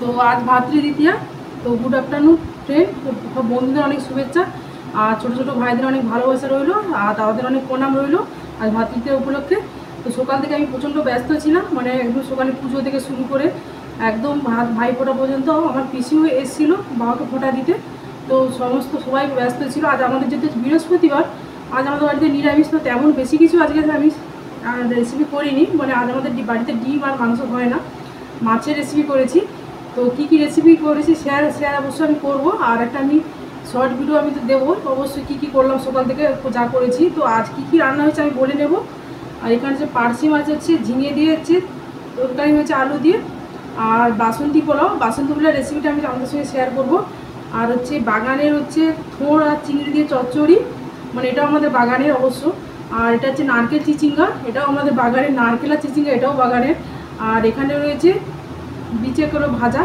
তো আজ ভাতৃদ্বিতীয়া। তো গুড আফটারনুন ফ্রেন্ড, সব বন্ধুদের অনেক শুভেচ্ছা আর ছোটো ছোটো ভাইদের অনেক ভালোবাসা রইলো আর তাদের অনেক প্রণাম রইলো আজ ভাতৃদ্বিতীয়া উপলক্ষে। তো সকাল থেকে আমি প্রচণ্ড ব্যস্ত ছিলাম, মানে একদম সকালে পুজো থেকে শুরু করে একদম ভাই ফোটা পর্যন্ত আমার পিসিও এসেছিলো বাবাকে ফোঁটা দিতে। তো সবাই ব্যস্ত ছিল। আজ আমাদের যেহেতু বৃহস্পতিবার, আজ আমাদের বাড়িতে নিরামিষ, তো তেমন বেশি কিছু আজকে আমি রেসিপি করিনি। মানে আজ আমাদের বাড়িতে ডিম আর মাংস হয় না, মাছের রেসিপি করেছি। তো কী রেসিপি করেছি শেয়ার অবশ্যই আমি করবো। আর একটা আমি শর্ট ভিডিও আমি তো দেবো অবশ্যই, কী করলাম সকাল থেকে যা করেছি। তো আজ কী রান্না হয়েছে আমি বলে নেব। আর এখানে যে পার্সি মাছ হচ্ছে, ঝিঙে দিয়ে হচ্ছে তরকারি হয়েছে আলু দিয়ে, আর বাসন্তী পোলাও, বাসন্তী পোলাও রেসিপিটা আমি আমাদের সঙ্গে শেয়ার করব। আর হচ্ছে বাগানের হচ্ছে থোড় আর চিংড়ি দিয়ে চচ্চড়ি, মানে এটাও আমাদের বাগানের অবশ্য। আর এটা হচ্ছে নারকেল চিচিঙ্গা, এটাও আমাদের বাগানের, নারকেল আর চিচিঙ্গা এটাও বাগানের। আর এখানে রয়েছে বিচে করে ভাজা।